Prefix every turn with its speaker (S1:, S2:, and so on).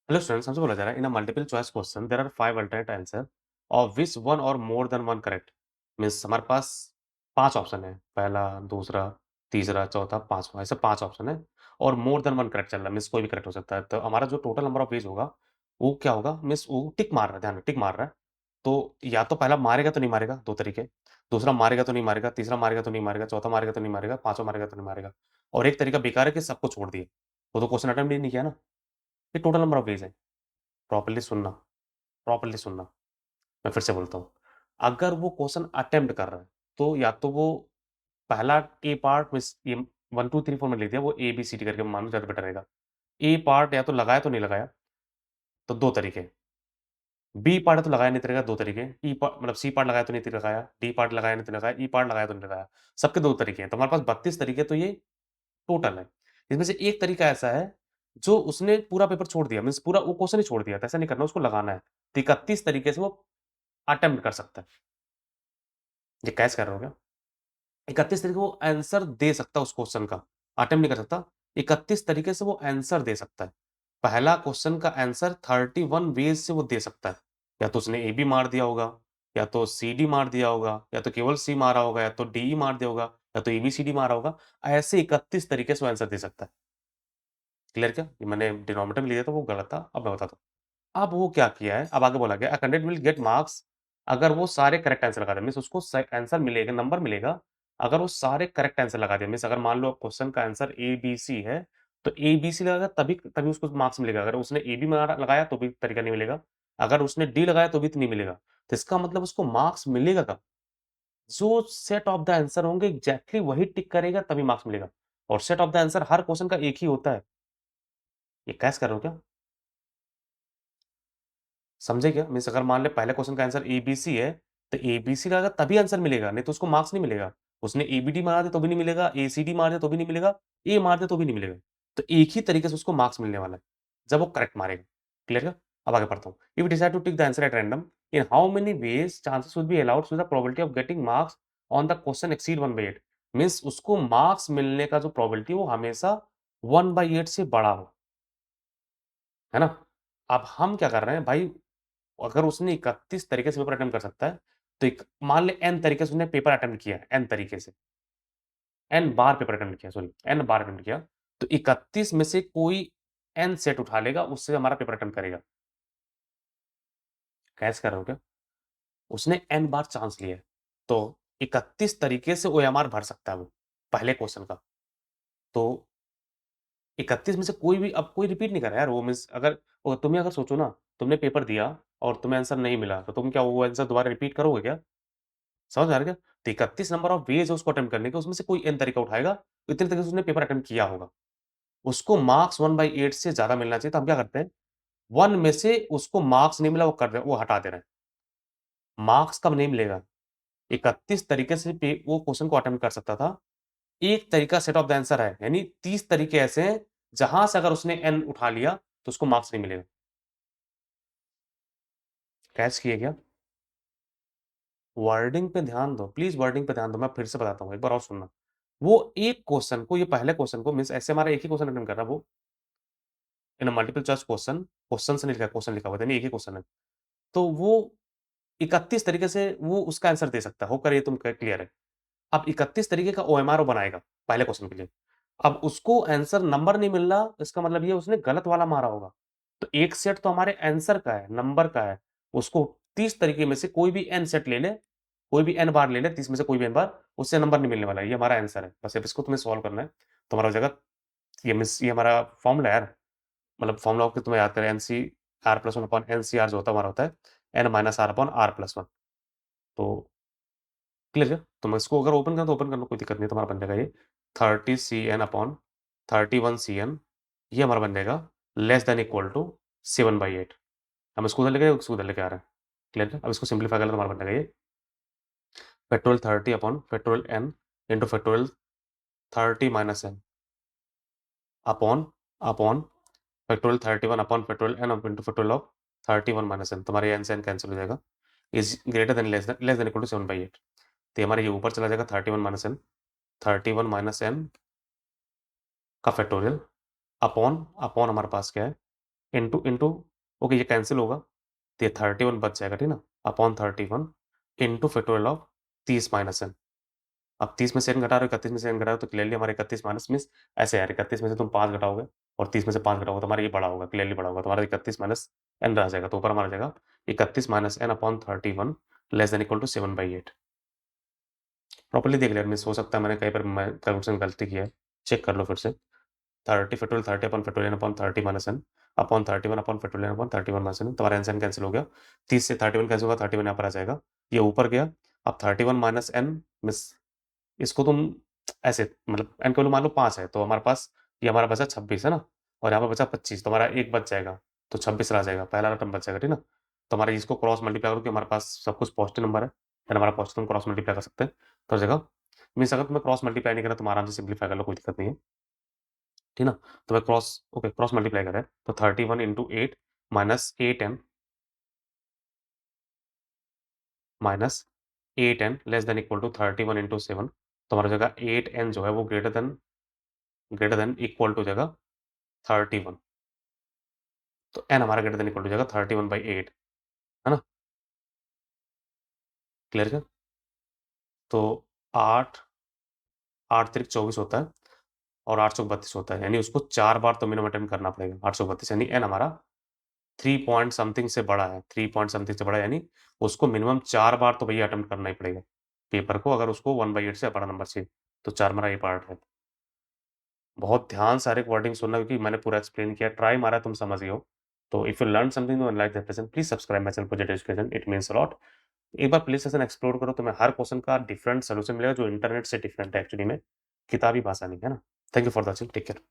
S1: Hello students, हमसे बोला जा रहा है in a multiple choice question there are 5 alternate answer और which one or more than one correct. Means हमारे पास 5 ऑप्शन है। पहला, दूसरा, तीसरा, चौथा, पांचवा, ऐसे 5 ऑप्शन है और मोर देन वन करेक्ट चल रहा है। मींस कोई भी करेक्ट हो सकता है। तो हमारा जो टोटल नंबर ऑफ वेज होगा वो क्या होगा? मींस वो टिक मार रहा है, ध्यान रहे टिक मार रहा है। तो या तो पहला मारेगा तो नहीं मारेगा, 2 तरीके। दूसरा मारेगा तो नहीं मारेगा, तीसरा मारेगा तो नहीं मारेगा, चौथा मारेगा तो नहीं मारेगा, पांचवा मारेगा तो नहीं मारेगा। और एक तरीका बेकार है कि सबको छोड़ दिए। वो तो क्वेश्चन अटेम्प्ट ही नहीं किया ना। ये टोटल नंबर ऑफ वेज है। प्रॉपर्ली सुनना, प्रॉपर्ली सुनना। मैं फिर से बोलता हूँ, अगर वो क्वेश्चन अटेम्प्ट कर रहा है, तो या तो वो पहला ए पार्ट मिस ये 1, 2, 3, 4 में लिख दिया, वो ए, बी, सी, डी करके मान लो ज़्यादा बेटर रहेगा। ए पार्ट या तो लगाया तो नहीं लगाया, तो 2 तरीके। बी पार्ट है तो लगाया नहीं तो रहेगा, 2 तरीके। ई पा मतलब सी पार्ट लगाया तो नहीं लगाया, डी पार्ट लगाया नहीं तो लगाया, ई पार्ट लगाया तो नहीं लगाया। सबके 2 तरीके हैं, तो हमारे पास 32 तरीके तो ये टोटल है। इसमें से एक तरीका ऐसा है, जो उसने पूरा पेपर छोड़ दिया, मीन्स पूरा वो क्वेश्चन ही छोड़ दिया, तो ऐसा नहीं करना, उसको लगाना है। तो 31 तरीके से वो अटेम्प्ट कर सकता है। ये कैच कर रहे हो क्या? 31 तरीके वो आंसर दे सकता है उस क्वेश्चन का, अटेम्प्ट नहीं कर सकता। 31 तरीके से वो आंसर दे सकता है। पहला क्वेश्चन का आंसर 31 वेज से वो दे सकता है। या तो उसने ए बी मार दिया होगा, या तो सी डी मार दिया होगा, या तो केवल सी मारा होगा, या तो डी ई मार दिया होगा, या तो ए बी सी डी मारा होगा। ऐसे 31 तरीके से वो आंसर दे सकता है। क्लियर क्या? ये मैंने डिनोमिनेटर में लिया था वो गलत था, अब मैं बताता हूँ। अब वो क्या किया है, अब आगे बोला गया, a candidate will get marks अगर वो सारे करेक्ट आंसर लगा दे, मीन्स उसको स आंसर मिलेगा, नंबर मिलेगा, अगर वो सारे करेक्ट आंसर लगा दे। मीन्स अगर मान लो क्वेश्चन का आंसर ए, बी, सी है, तो ए, बी, सी लगाएगा तभी तभी उसको मार्क्स मिलेगा। अगर उसने ए बी मारा लगाया तो भी तरीका नहीं मिलेगा, अगर उसने डी लगाया तो भी नहीं मिलेगा। तो इसका मतलब उसको मार्क्स मिलेगा कब? जो सेट ऑफ द आंसर होंगे एग्ज़ैक्टली वही टिक करेगा तभी मार्क्स मिलेगा। और set of the answer her question का एक ही होता है। ये कैच कर रहे हो क्या? समझे क्या? मीन्स अगर मान लें पहले क्वेश्चन का आंसर एबीसी है, तो एबीसी का तभी आंसर मिलेगा, नहीं तो उसको मार्क्स नहीं मिलेगा। उसने एबीडी मार दिया तो भी नहीं मिलेगा, एसीडी मार दिया तो भी नहीं मिलेगा, ए मार दिया तो भी नहीं मिलेगा। तो एक ही तरीके से उसको मार्क्स मिलने वाला है, जब वो करेक्ट मारेगा। क्लियर है? अब आगे पढ़ता हूँ। If you decide to tick the answer at random, in how many ways chances would be allowed so the probability of getting marks on the question exceed 1/8। Means उसको मार्क्स मिलने का जो प्रोबेबिलिटी है वो हमेशा 1/8 से बड़ा हो। है ना? अब हम क्या कर रहे हैं भाई, अगर उसने 31 तरीके से पेपर अटेम्प्ट कर सकता है, तो एक मान लें एन तरीके से उसने पेपर अटेम्प्ट किया है, एन तरीके से, एन बार पेपर अटेम्प्ट किया, सॉरी एन बार अटेम्प्ट किया, तो 31 में से कोई एन सेट उठा लेगा, उससे हमारा पेपर अटेम्प्ट करेगा। कैच कर रहे हो क्या? उसने एन बार चांस लिया है, तो 31 तरीके से ओएमआर भर सकता है वो, पहले क्वेश्चन का। तो 31 में से कोई भी अब कोई रिपीट नहीं कर रहा है यार, वो मीन्स अगर तुम ही अगर सोचो ना, तुमने पेपर दिया और तुम्हें आंसर नहीं मिला, तो तुम क्या वो आंसर दोबारा रिपीट करोगे क्या? समझ में आ रहा है क्या? तो 31 नंबर ऑफ वेज है उसको अटेम्प्ट करने के, उसमें से कोई एन तरीका उठाएगा, तो इतने तरीके से उसने पेपर अटेम्प्ट किया होगा। उसको मार्क्स 1/8 से ज़्यादा मिलना चाहिए, तो हम क्या करते हैं, 1 में से उसको मार्क्स नहीं मिला वो हटा दे रहे हैं। मार्क्स कब नहीं मिलेगा? 31 तरीके से वो क्वेश्चन को अटेम्प्ट कर सकता था। एक तरीका सेट ऑफ द आंसर है, यानी 30 तरीके ऐसे हैं, जहाँ से अगर उसने एन उठा लिया, तो उसको मार्क्स नहीं मिलेगा। कैच किए क्या? वर्डिंग पे ध्यान दो, प्लीज़ वर्डिंग पे ध्यान दो, मैं फिर से बताता हूँ, एक बार और सुनना। वो एक क्वेश्चन को, ये पहले क्वेश्चन को मीन्स ऐसे हमारा एक ही क्वेश्चन अटेम्प्ट कर रहा है वो, in a multiple choice question, question से नहीं लिखा, क्वेश्चन लिखा हुआ था, यानी एक ही क्वेश्चन है। तो वो 31 तरीके से वो उसका आंसर दे सकता है, होकर ये तुम क्लियर है। अब 31 तरीके का ओएमआर वो बनाएगा, पहले क्वेश्चन के लिए। अब उसको आंसर नंबर नहीं मिल रहा, इसका मतलब ये उसने गलत वाला मारा होगा। तो एक सेट तो हमारे आंसर का है, नंबर का है। उसको 30 तरीके में से कोई भी एन सेट ले ले, कोई भी एन बार ले ले, 30 में से कोई भी एन बार, उससे नंबर नहीं मिलने वाला है। ये हमारा आंसर है। बस अब इसको तुम्हें सॉल्व करना है। तुम्हारा हो जाएगा, ये हमारा फॉर्मूला है यार। मतलब फॉर्मूला को तुम्हें याद करें, एनसीआर+1 अपॉन एनसीआर जो होता है हमारा होता है n-r/r+1। तो क्लियर है? तो मैं इसको अगर ओपन करूँ तो ओपन करना कोई दिक्कत नहीं है, तुम्हारा बन जाएगा ये 30 CN अपॉन 31 CN, ये हमारा बन जाएगा लेस देन इक्वल टू 7/8। हम इसको उधर लेके उसको उधर लेके आ रहे हैं। क्लियर है? अब इसको सिंप्लीफाई करें तो हमारा बन जाएगा ये factorial 30 upon factorial n into factorial 30 minus n upon upon factorial 31 upon factorial n into factorial of 31 minus n। तुम्हारे n से n कैंसिल हो जाएगा, is greater than less than equal to 7/8। तो हमारे ये ऊपर चला जाएगा 31 माइनस n, 31 माइनस n का फैक्टोरियल अपॉन अपॉन हमारे पास क्या है इंटू ओके ये कैंसल होगा, तो ये 31 बच जाएगा, ठीक ना? Upon 31 into factorial of 30 minus n। अब 30 में से n घटा रहे हो, 31 में से n घटा रहे हो, तो क्लियरली हमारे 31 माइनस मीन्स ऐसे यार, 31 में से तुम 5 घटाओगे और 30 में से 5 घटाओगे तो हमारा ये बड़ा होगा, क्लियरली बड़ा होगा, तुम्हारा 31 माइनस n रह जाएगा, तो ऊपर हमारा जाएगा 31 minus n upon 31 less than equal to 7/8। Properly देख लिया, मिस हो सकता है मैंने कहीं पर मैं कैलकुलेशन गलती की है, चेक कर लो फिर से। 30 factorial 30 upon factorial upon 30 minus n upon 31 upon factorial upon 31 minus n, तुम्हारा n कैंसिल हो गया, 30 से 31 कैंसिल होगा, 31 यहाँ पर आ जाएगा, ये ऊपर गया। अब 31 माइनस n मिस इसको तुम ऐसे मतलब n का वैल्यू मान लो 5 है, तो हमारे पास ये हमारा बचा 26 है ना, और यहाँ पर बचा 25, तो हमारा एक बच जाएगा, तो 26 रह जाएगा, पहला टर्म बच जाएगा, ठीक ना? तो हमारे इसको क्रॉस मल्टीप्लाई करो कि हमारे पास सब कुछ पॉजिटिव नंबर है, फिर हमारा पॉजिटिव क्रॉस मल्टीप्लाई कर सकते हैं, तो जगह मीन्स अगर तुम्हें क्रॉस मल्टीप्लाई नहीं करना तुम आराम से सिंप्लीफाई कर लो, कोई दिक्कत नहीं है, ठीक ना? तो मैं क्रॉस ओके क्रॉस मल्टीप्लाई करें तो 31 into 8 minus 8n minus 8n less than equal to 31 into 7, तो हमारा जगह 8n जो है वो ग्रेटर देन इक्वल टू जगह 31, तो n हमारा ग्रेटर देन इक्वल टू जगह 31/8, है ना? क्लियर क्या? तो 8 8 तिरिक 24 होता है और 8 चौक 32 होता है, यानी उसको 4 बार तो मिनिमम अटेम्प्ट करना पड़ेगा, 8 चौक 32 यानी n हमारा 3 पॉइंट समथिंग से बड़ा है, 3 पॉइंट समथिंग से बड़ा है, यानी उसको मिनिमम 4 बार तो भैया अटेम्प्ट करना ही पड़ेगा पेपर को, अगर उसको 1/8 से बड़ा नंबर चाहिए, तो 4 हमारा ये पार्ट है। बहुत ध्यान से हर एक वर्डिंग सुनना क्योंकि मैंने पूरा एक्सप्लेन किया, ट्राई मारा तुम समझ गए हो। तो if you learn something new and like that present please subscribe my channel project education, it means a lot. एक बार प्ले सेशन एक्सप्लोर करो, तुम्हें हर क्वेश्चन का डिफरेंट सॉल्यूशन मिलेगा जो इंटरनेट से डिफरेंट है एक्चुअली में, किताबी भाषा नहीं, है ना? Thank you for watching, take care.